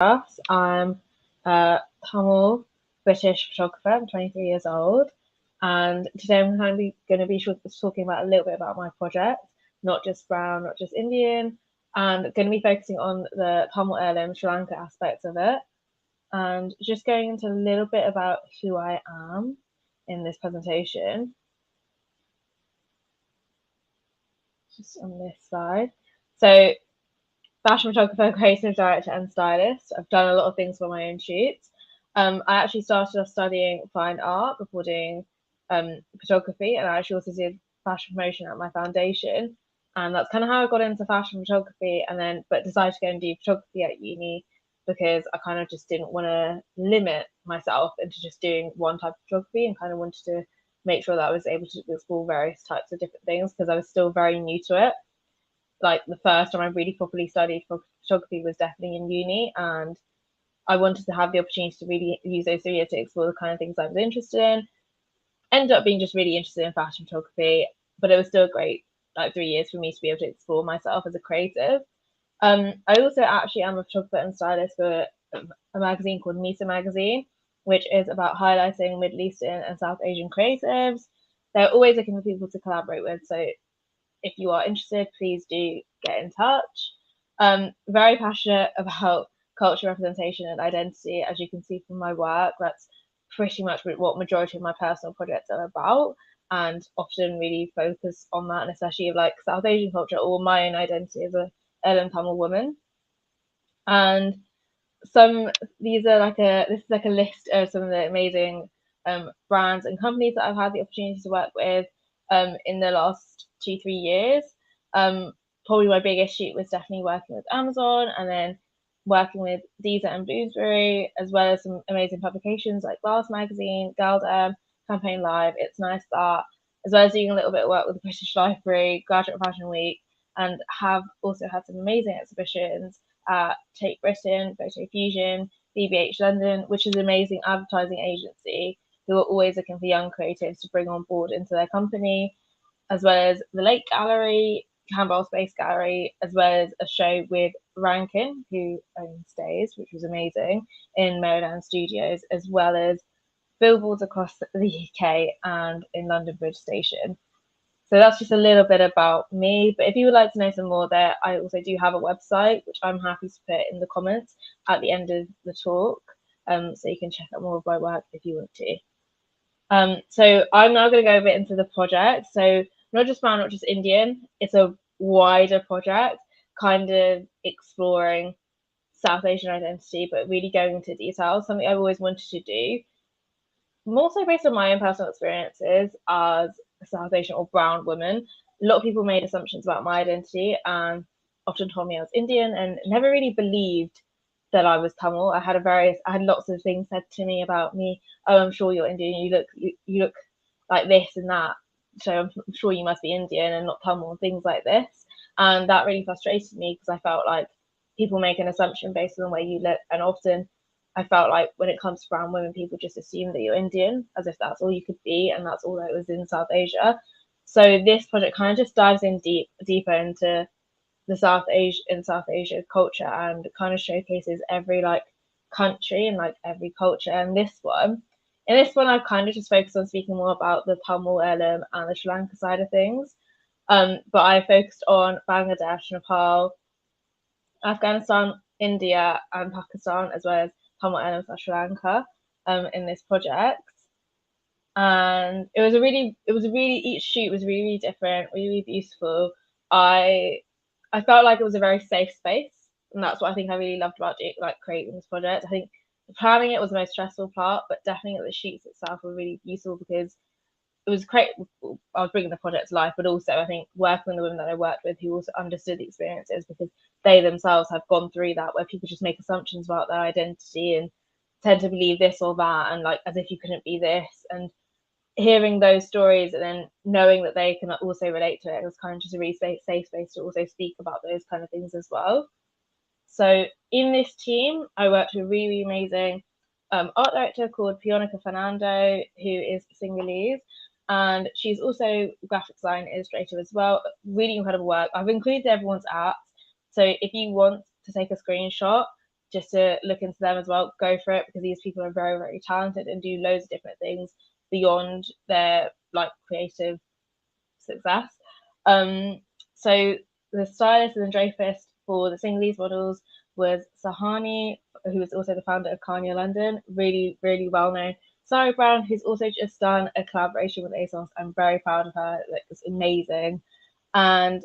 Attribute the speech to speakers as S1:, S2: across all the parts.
S1: Saghtidas. I'm a Tamil British photographer. I'm 23 years old, and today I'm going to be talking about a little bit about my project, not just brown, not just Indian, and going to be focusing on the Tamil heirloom Sri Lanka aspects of it, and just going into a little bit about who I am in this presentation. Just on this slide. So, fashion photographer, creative director, and stylist. I've done a lot of things for my own shoots. I actually started off studying fine art before doing photography, and I actually also did fashion promotion at my foundation. And that's kind of how I got into fashion photography, and then but decided to go and do photography at uni because I kind of just didn't want to limit myself into just doing one type of photography, and kind of wanted to make sure that I was able to explore various types of different things because I was still very new to it. Like the first time I really properly studied photography was definitely in uni, and I wanted to have the opportunity to really use those 3 years to explore the kind of things I was interested in. Ended up being just really interested in fashion photography, but it was still a great 3 years for me to be able to explore myself as a creative. I also actually am a photographer and stylist for a magazine called MESA Magazine, which is about highlighting Middle Eastern and South Asian creatives. They're always looking for people to collaborate with, so if you are interested, please do get in touch. Very passionate about culture representation and identity, as you can see from my work. That's pretty much what majority of my personal projects are about, and often really focus on that, and especially of like South Asian culture or my own identity as a Tamil woman. And this is like a list of some of the amazing brands and companies that I've had the opportunity to work with in the last 2-3 years. Probably my biggest shoot was definitely working with Amazon, and then working with Deezer and Bloomsbury, as well as some amazing publications like Glass Magazine, Galdem, Campaign Live, It's Nice That, as well as doing a little bit of work with the British Library, Graduate Fashion Week, and have also had some amazing exhibitions at Take Britain, Photo Fusion, BBH London, which is an amazing advertising agency who are always looking for young creatives to bring on board into their company, as well as the Lake Gallery, Campbell Space Gallery, as well as a show with Rankin, who owns Days, which was amazing, in Maryland Studios, as well as billboards across the UK and in London Bridge Station. So that's just a little bit about me. But if you would like to know some more there, I also do have a website, which I'm happy to put in the comments at the end of the talk. So you can check out more of my work if you want to. So I'm now going to go a bit into the project. So not just brown, not just Indian. It's a wider project, kind of exploring South Asian identity, but really going into detail. Something I've always wanted to do, more so based on my own personal experiences as a South Asian or brown woman. A lot of people made assumptions about my identity and often told me I was Indian, and never really believed that I was Tamil. I had lots of things said to me about me. Oh, I'm sure you're Indian. You look like this and that. So I'm sure you must be Indian and not Tamil. Things like this, and that really frustrated me because I felt like people make an assumption based on the way you look, and often I felt like when it comes to brown women, people just assume that you're Indian, as if that's all you could be, and that's all that was in South Asia. So this project kind of just dives in deeper into the South Asia culture, and kind of showcases every like country and like every culture. And in this one, I've kind of just focused on speaking more about the Tamil heirloom and the Sri Lanka side of things. But I focused on Bangladesh, Nepal, Afghanistan, India, and Pakistan, as well as Tamil heirlooms of Sri Lanka, in this project. And each shoot was really, really different, really beautiful. I I felt like it was a very safe space, and that's what I think I really loved about creating this project. I think planning it was the most stressful part, but definitely the shoots itself were really beautiful because it was great. I was bringing the project to life, but also I think working with the women that I worked with who also understood the experiences, because they themselves have gone through that, where people just make assumptions about their identity and tend to believe this or that, and like as if you couldn't be this. And hearing those stories and then knowing that they can also relate to it was kind of just a really safe space to also speak about those kind of things as well. So in this team, I worked with a really amazing art director called Pionica Fernando, who is Sinhalese, and she's also graphic design illustrator as well. Really incredible work. I've included everyone's apps, so if you want to take a screenshot, just to look into them as well, go for it, because these people are very, very talented and do loads of different things beyond their like creative success. So the stylist and draperist for the Sinhalese models was Sahani, who was also the founder of Kanye London, really, really well known. Sari Brown, who's also just done a collaboration with ASOS. I'm very proud of her. Like, it's amazing. And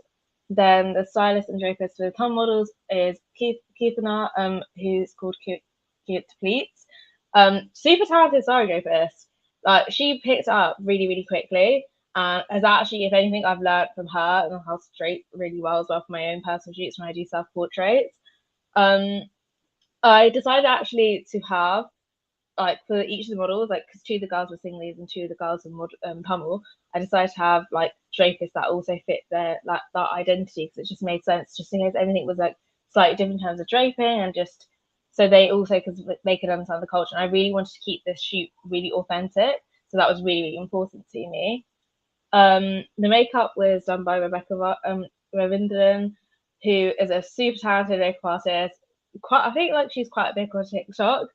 S1: then the stylist and draperist for the Tom models is Keithana, who's called Cute Pleats. Super talented Sari draperist. Like, she picked up really, really quickly, and has actually, if anything, I've learned from her and how to drape really well as well for my own personal shoots when I do self portraits. I decided actually to have, like, for each of the models, like, because two of the girls were Sinhalese and two of the girls were Tamil, I decided to have like drapists that also fit their like that identity, because it just made sense, just in case anything was like slightly different in terms of draping, and just so they also they could understand the culture. And I really wanted to keep this shoot really authentic, so that was really, really important to me. The makeup was done by Rebecca Ravindran, who is a super talented makeup artist. I think like she's quite big on TikTok.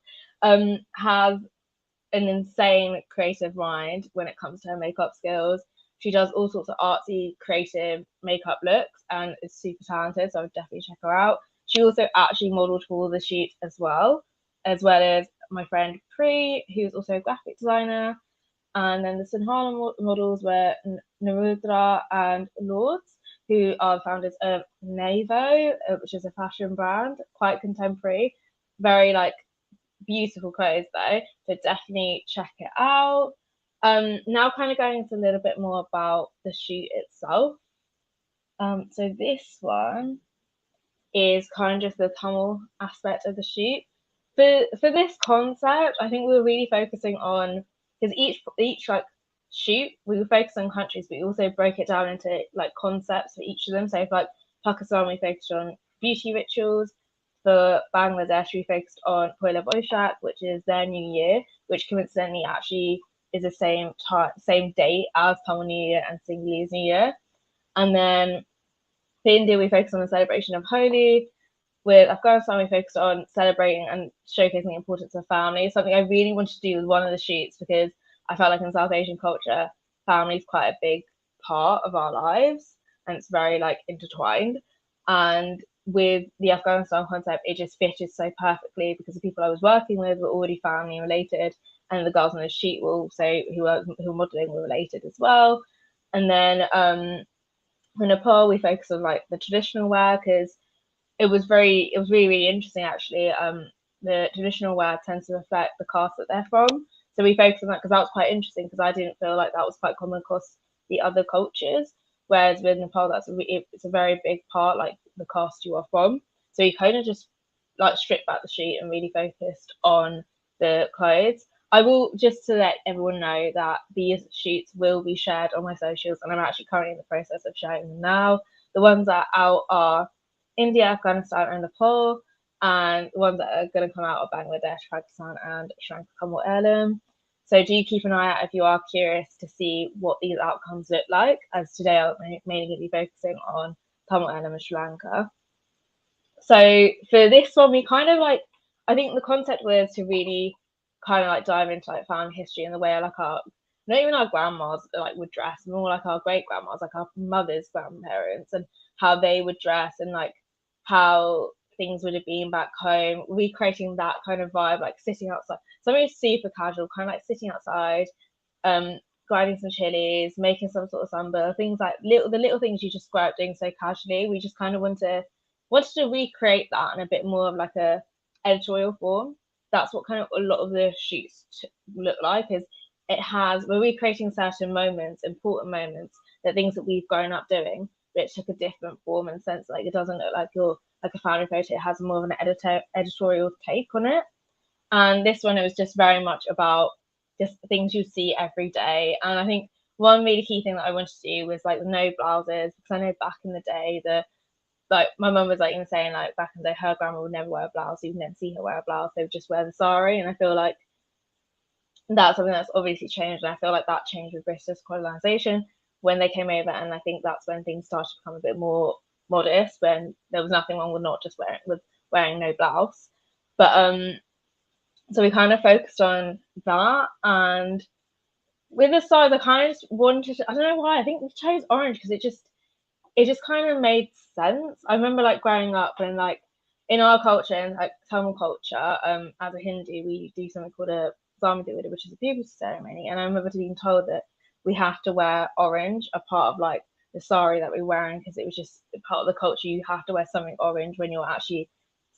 S1: Has an insane creative mind when it comes to her makeup skills. She does all sorts of artsy, creative makeup looks and is super talented, so I would definitely check her out. She also actually modelled for the shoot as well as my friend Pri, who's also a graphic designer. And then the Sinhala models were Narudra and Lords, who are founders of Navo, which is a fashion brand, quite contemporary, very like beautiful clothes though, so definitely check it out. Now kind of going into a little bit more about the shoot itself. So this one is kind of just the Tamil aspect of the shoot. For this concept, I think we were really focusing on, because each like shoot we were focused on countries, but we also broke it down into like concepts for each of them. So for like Pakistan, we focused on beauty rituals. For Bangladesh, we focused on Poila Boishak, which is their New Year, which coincidentally actually is the same date as Tamil New Year and Sinhalese New Year. And then for India, we focused on the celebration of Holi. With Afghanistan, we focused on celebrating and showcasing the importance of family. Something I really wanted to do with one of the shoots, because I felt like in South Asian culture, family is quite a big part of our lives, and it's very like intertwined. And with the Afghanistan concept, it just fitted so perfectly, because the people I was working with were already family related, and the girls on the shoot were also who were modelling were related as well. And then for Nepal, we focused on like the traditional wear, because it was really, really interesting actually. The traditional wear tends to reflect the caste that they're from, so we focused on that because that was quite interesting, because I didn't feel like that was quite common across the other cultures. Whereas with Nepal, it's a very big part, like the caste you are from. So we kind of just like stripped back the sheet and really focused on the clothes. I will, just to let everyone know, that these shoots will be shared on my socials, and I'm actually currently in the process of sharing them now. The ones that are out are India, Afghanistan, and Nepal, and the ones that are going to come out are Bangladesh, Pakistan, and Sri Lanka Commonwealth Heirloom. So do keep an eye out if you are curious to see what these outcomes look like, as today I'm mainly going to be focusing on Tamil Heirloom and Sri Lanka. So for this one, we kind of like, I think the concept was to really kind of like dive into like family history and the way like not even our grandmas like would dress, more like our great grandmas, like our mother's grandparents, and how they would dress, and like how things would have been back home, recreating that kind of vibe, like sitting outside, something super casual, kind of like sitting outside, grinding some chilies, making some sort of samba, things like the little things you just grew up doing so casually. We just kind of wanted to recreate that in a bit more of like a editorial form. That's what kind of a lot of the shoots look like, is we're recreating certain moments, important moments, that things that we've grown up doing, but it took a different form and sense. Like, it doesn't look like like a family photo, it has more of an editorial take on it. And this one, it was just very much about just things you see every day. And I think one really key thing that I wanted to do was like the no blouses, because I know back in the day, like my mum was like even saying like back in the day, her grandma would never wear a blouse, you'd never see her wear a blouse, they would just wear the sari. And I feel like that's something that's obviously changed, and I feel like that changed with British colonisation when they came over, and I think that's when things started to become a bit more modest, when there was nothing wrong with not just wearing no blouse. But so we kind of focused on that, and with the size, I kind of just wanted to, I don't know why, I think we chose orange because it just kind of made sense. I remember like growing up and like in our culture and like Tamil culture, as a Hindu, we do something called a Zamidavida, which is a puberty ceremony. And I remember being told that we have to wear orange, a part of like the sari that we're wearing, because it was just part of the culture. You have to wear something orange when you're actually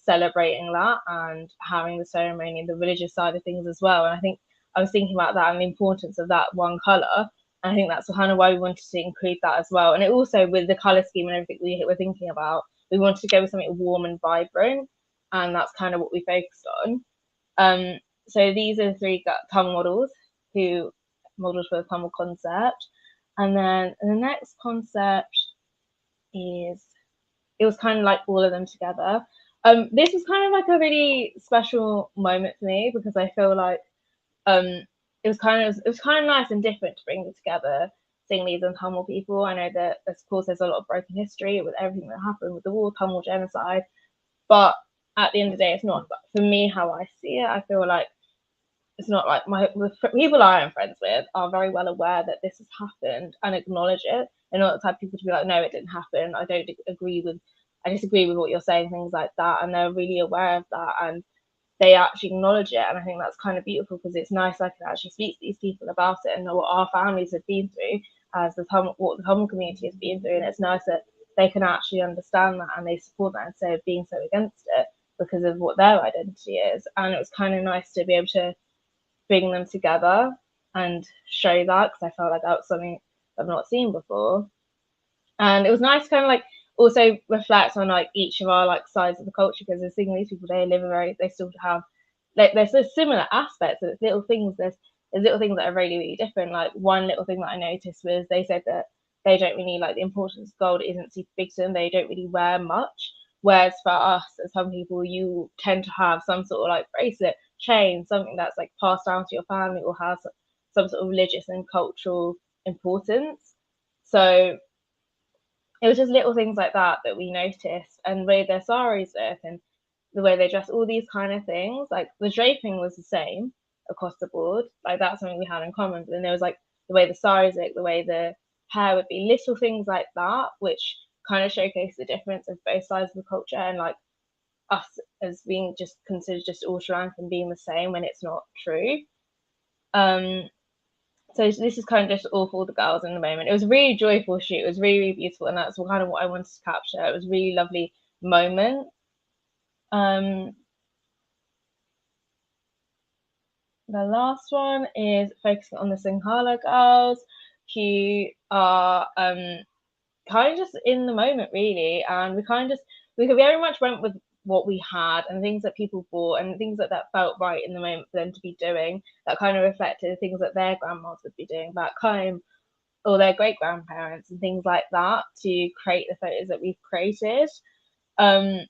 S1: celebrating that and having the ceremony and the religious side of things as well. And I think I was thinking about that and the importance of that one color. I think that's kind of why we wanted to include that as well. And it also, with the color scheme and everything we were thinking about, we wanted to go with something warm and vibrant, and that's kind of what we focused on. So these are the three Tamil models who modeled for the Tamil concept. And then the next concept is, it was kind of like all of them together. This was kind of like a really special moment for me because I feel like it was kind of nice and different to bring together Sinhalese and Tamil people. I know that of course there's a lot of broken history with everything that happened with the war, Tamil genocide, but at the end of the day, it's not, for me, how I see it. I feel like it's not like the people I am friends with are very well aware that this has happened and acknowledge it. They're not the type of people to be like, no, it didn't happen. I disagree with what you're saying, things like that. And they're really aware of that and they actually acknowledge it. And I think that's kind of beautiful because it's nice I can actually speak to these people about it and know what our families have been through as what the Tamil community has been through. And it's nice that they can actually understand that and they support that instead of being so against it because of what their identity is. And it was kind of nice to be able to bring them together and show that because I felt like that was something I've not seen before. And it was nice to kind of like also reflect on like each of our like sides of the culture because the Sinhalese people, they still have like there's similar aspects. There's little things there's little things that are really, really different. Like one little thing that I noticed was they said that they don't really like the importance of gold isn't super big to them. They don't really wear much. Whereas for us, as some people, you tend to have some sort of like bracelet, chain, something that's like passed down to your family or has some sort of religious and cultural importance. So it was just little things like that that we noticed, and the way their saris look and the way they dress, all these kind of things. Like the draping was the same across the board, like that's something we had in common. But then there was like the way the saris look, the way the hair would be, little things like that, which kind of showcase the difference of both sides of the culture and like us as being just considered just all Sri Lankan being the same when it's not true. So this is kind of just all for the girls in the moment. It was a really joyful shoot. It was really, really beautiful, and that's kind of what I wanted to capture. It was a really lovely moment. The last one is focusing on the Sinhala girls who are kind of just in the moment, really, and we very much went with what we had and things that people bought and things that felt right in the moment for them to be doing that kind of reflected the things that their grandmas would be doing back home or their great grandparents and things like that to create the photos that we've created. So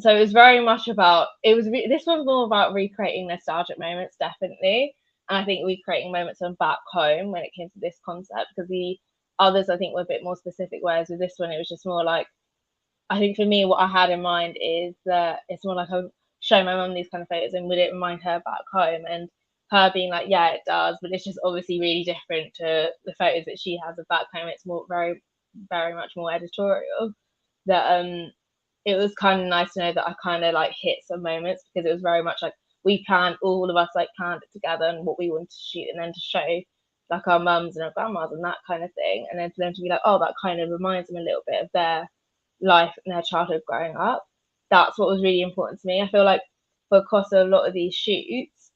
S1: it was very much about this one's more about recreating nostalgic moments, definitely, and I think recreating moments from back home when it came to this concept, because the others I think were a bit more specific, whereas with this one it was just more like, I think for me, what I had in mind is that it's more like I would show my mum these kind of photos and would it remind her back home, and her being like, yeah, it does, but it's just obviously really different to the photos that she has of back home. It's more very, very much more editorial. That it was kind of nice to know that I kind of like hit some moments because it was very much like all of us like planned it together and what we wanted to shoot, and then to show like our mums and our grandmas and that kind of thing, and then for them to be like, oh, that kind of reminds them a little bit of their life and their childhood growing up. That's what was really important to me. I feel like for across a lot of these shoots,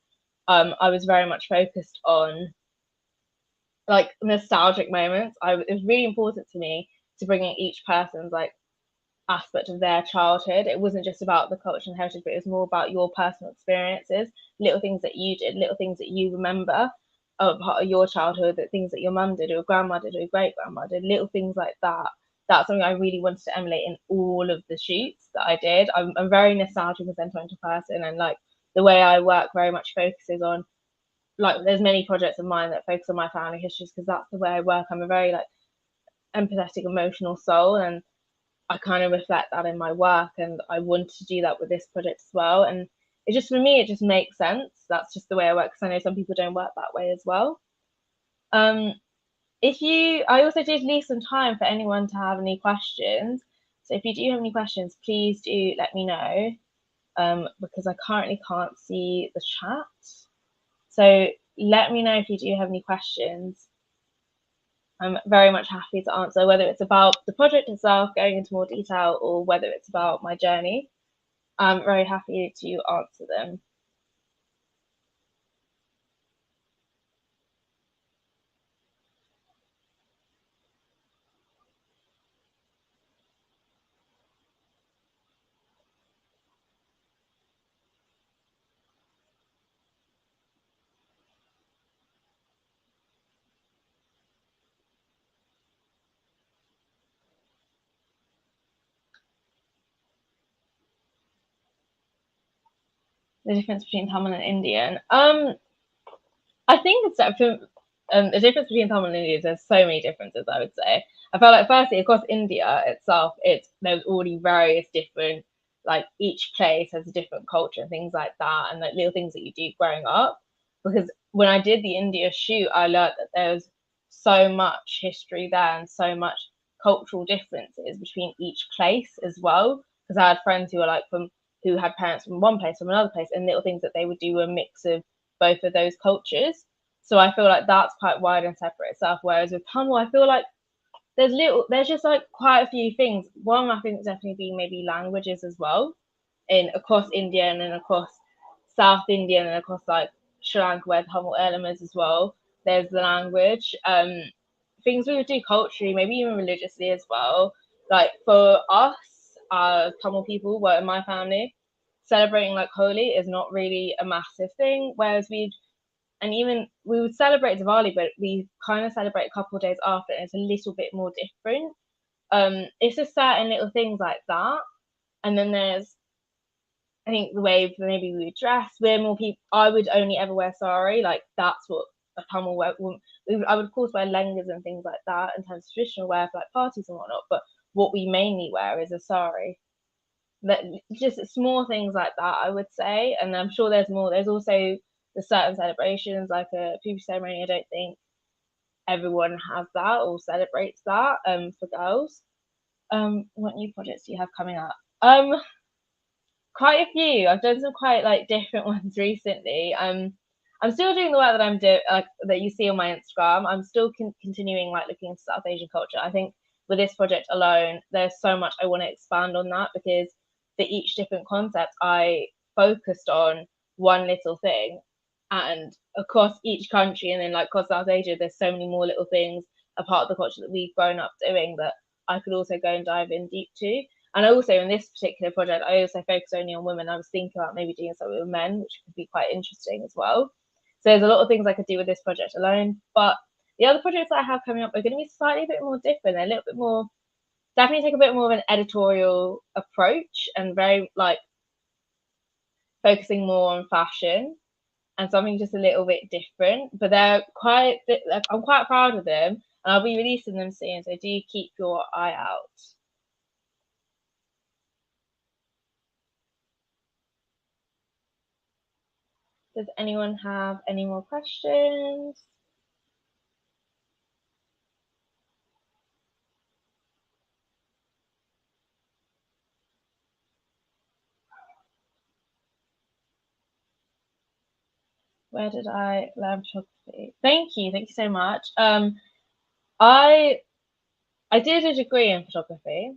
S1: I was very much focused on like nostalgic moments. It was really important to me to bring in each person's like aspect of their childhood. It wasn't just about the culture and heritage, but it was more about your personal experiences, little things that you did, little things that you remember of part of your childhood, that things that your mum did or grandma did or great grandma did, little things like that. That's something I really wanted to emulate in all of the shoots that I did. I'm a very nostalgic and sentimental person, and like the way I work very much focuses on, like, there's many projects of mine that focus on my family histories because that's the way I work. I'm a very like empathetic, emotional soul, and I kind of reflect that in my work, and I want to do that with this project as well. And it just, for me, it just makes sense. That's just the way I work, because I know some people don't work that way as well. Um, I also did leave some time for anyone to have any questions. So if you do have any questions, please do let me know, because I currently can't see the chat. So let me know if you do have any questions. I'm very much happy to answer, whether it's about the project itself, going into more detail, or whether it's about my journey. I'm very happy to answer them. The difference between Tamil and Indian. I think it's the difference between Tamil and Indian is there's so many differences, I would say. I felt like, firstly, across India itself, there's already various different, like, each place has a different culture and things like that, and like little things that you do growing up. Because when I did the India shoot, I learned that there was so much history there and so much cultural differences between each place as well. Because I had friends who were like who had parents from one place, from another place, and little things that they would do were a mix of both of those cultures. So I feel like that's quite wide and separate itself. Whereas with Tamil, I feel like there's just like quite a few things. One, I think, definitely be maybe languages as well, in across India and then across South India and across like Sri Lanka, where Tamil elements as well. There's the language. Things we would do culturally, maybe even religiously as well. Like for us, Tamil people, well, in my family, celebrating like Holi is not really a massive thing. Whereas we would celebrate Diwali, but we kind of celebrate a couple of days after, and it's a little bit more different. It's just certain little things like that. And then there's, I think, the way maybe we would dress. We're more people. I would only ever wear sari. Like that's what a Tamil wear. I would of course wear lengas and things like that in terms of traditional wear for like parties and whatnot. But what we mainly wear is a sari. That just small things like that, I would say. And I'm sure there's more. There's also the certain celebrations, like a puberty ceremony. I don't think everyone has that or celebrates that. For girls. What new projects do you have coming up? Quite a few. I've done some quite like different ones recently. I'm still doing the work that I'm doing, that you see on my Instagram. I'm still continuing like looking into South Asian culture. I think with this project alone, there's so much I want to expand on that, because for each different concept, I focused on one little thing, and across each country, and then like across South Asia, there's so many more little things, a part of the culture that we've grown up doing, that I could also go and dive in deep to. And also in this particular project, I also focus only on women. I was thinking about maybe doing something with men, which could be quite interesting as well. So there's a lot of things I could do with this project alone. But the other projects that I have coming up are going to be slightly a bit more different. They're a little bit more, definitely take a bit more of an editorial approach, and very like focusing more on fashion and something just a little bit different. But I'm quite proud of them, and I'll be releasing them soon. So do keep your eye out. Does anyone have any more questions? Where did I learn photography? Thank you so much. I I did a degree in photography,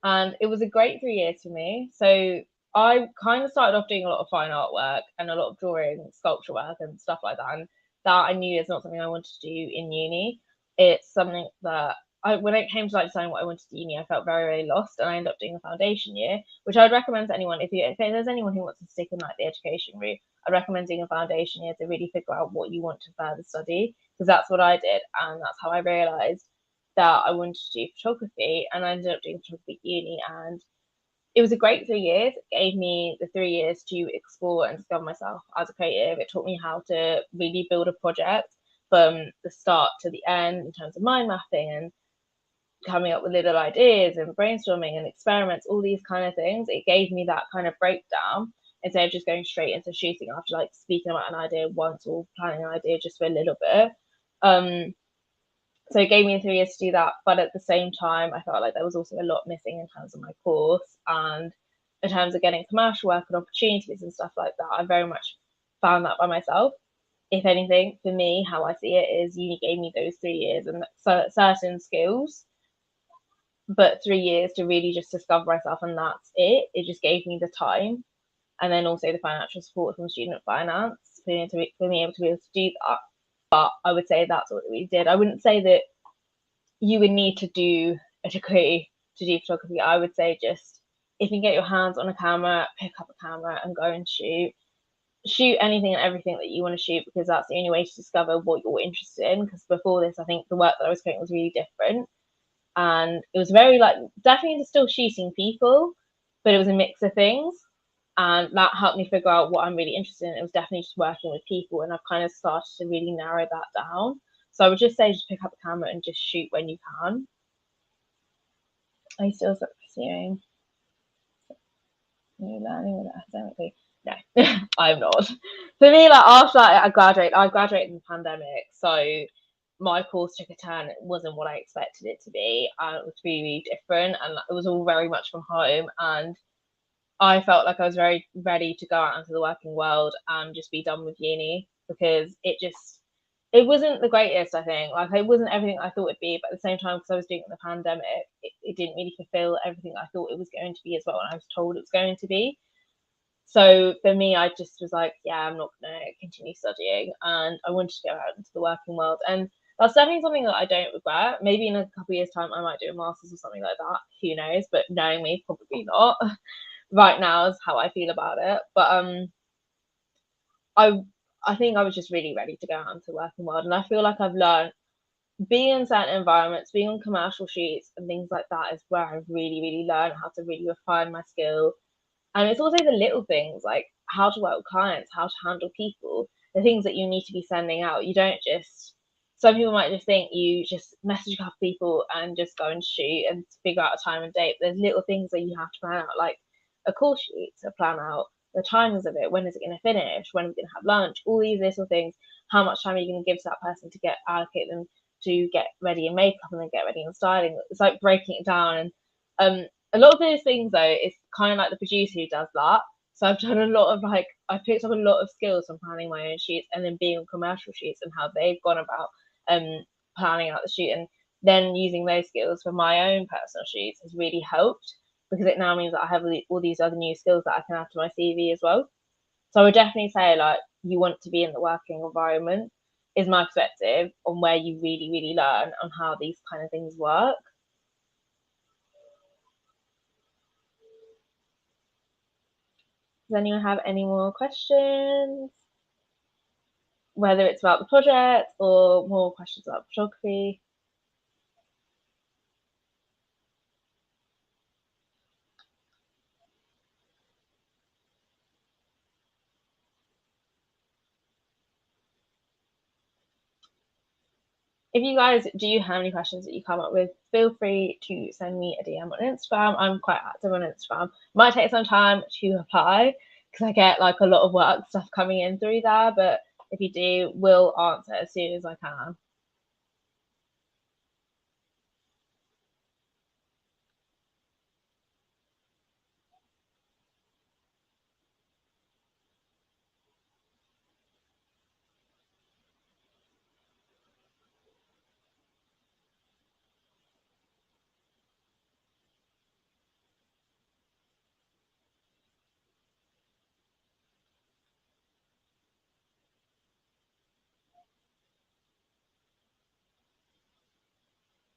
S1: and it was a great 3 years for me. So I kind of started off doing a lot of fine art work and a lot of drawing, sculpture work, and stuff like that. And that I knew is not something I wanted to do in uni. It's something that when it came to like deciding what I wanted to do uni, I felt very, very lost, and I ended up doing a foundation year, which I'd recommend to anyone. If there's anyone who wants to stick in like the education route, I'd recommend doing a foundation year to really figure out what you want to further study, because that's what I did, and that's how I realised that I wanted to do photography, and I ended up doing photography at uni, and it was a great 3 years. It gave me the 3 years to explore and discover myself as a creative. It taught me how to really build a project from the start to the end in terms of mind mapping and coming up with little ideas and brainstorming and experiments, all these kind of things. It gave me that kind of breakdown instead of just going straight into shooting after like speaking about an idea once or planning an idea just for a little bit. So it gave me 3 years to do that, but at the same time, I felt like there was also a lot missing in terms of my course and in terms of getting commercial work and opportunities and stuff like that. I very much found that by myself. If anything, for me, how I see it is uni gave me those 3 years and certain skills, but 3 years to really just discover myself, and that's it. It just gave me the time, and then also the financial support from student finance for me to be able to do that. But I would say that's what we did. I wouldn't say that you would need to do a degree to do photography. I would say just if you get your hands on a camera, pick up a camera and go and shoot anything and everything that you want to shoot, because that's the only way to discover what you're interested in. Because before this, I think the work that I was doing was really different, and it was very like definitely still shooting people, but it was a mix of things, and that helped me figure out what I'm really interested in. It was definitely just working with people, and I've kind of started to really narrow that down. So I would just say just pick up a camera and just shoot when you can. Are you still pursuing new learning with academically? No, I'm not. For me, like after I graduated in the pandemic, so my course took a turn. It wasn't what I expected it to be, and it was really different, and it was all very much from home. And I felt like I was very ready to go out into the working world and just be done with uni, because it wasn't the greatest, I think. Like, it wasn't everything I thought it'd be, but at the same time, because I was doing it in the pandemic, it didn't really fulfill everything I thought it was going to be as well, and I was told it was going to be. So for me, I just was like, yeah, I'm not going to continue studying, and I wanted to go out into the working world. And that's definitely something that I don't regret. Maybe in a couple of years' time, I might do a master's or something like that. Who knows? But knowing me, probably not. Right now is how I feel about it. But I think I was just really ready to go out into the working world, and I feel like I've learned being in certain environments, being on commercial shoots and things like that is where I've really, really learned how to really refine my skill. And it's also the little things like how to work with clients, how to handle people, the things that you need to be sending out. You don't just, some people might just think you just message a couple people and just go and shoot and figure out a time and date. There's little things that you have to plan out, like a call sheet to plan out the timings of it, when is it going to finish, when are we going to have lunch, all these little things. How much time are you going to give to that person to allocate them to get ready in makeup and then get ready in styling? It's like breaking it down. And a lot of those things though, it's kind of like the producer who does that. So I've done a lot of I picked up a lot of skills from planning my own shoots and then being on commercial shoots and how they've gone about planning out the shoot, and then using those skills for my own personal shoots has really helped, because it now means that I have all these other new skills that I can add to my CV as well. So I would definitely say like you want to be in the working environment is my perspective on where you really, really learn on how these kind of things work. Does anyone have any more questions? Whether it's about the project or more questions about photography. If you guys do have any questions that you come up with, feel free to send me a DM on Instagram. I'm quite active on Instagram. Might take some time to reply because I get like a lot of work stuff coming in through there, but if you do, we'll answer as soon as I can.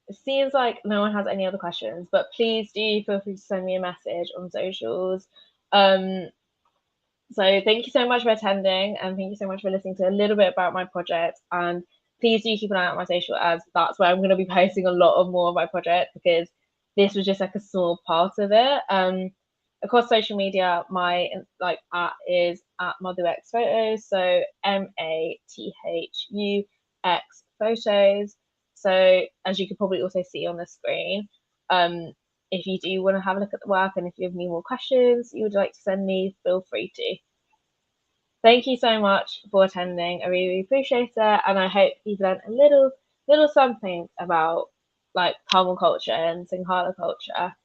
S1: It seems like no one has any other questions, but please do feel free to send me a message on socials. So thank you so much for attending, and thank you so much for listening to a little bit about my project. And please do keep an eye on my social, as that's where I'm going to be posting a lot of more of my project, because this was just like a small part of it. Across social media, my like at is at Mathushaa Photos, so MATHUX photos. So as you could probably also see on the screen, if you do want to have a look at the work and if you have any more questions you would like to send me, feel free to. Thank you so much for attending. I really appreciate it, and I hope you've learned a little something about like Tamil culture and Sinhala culture.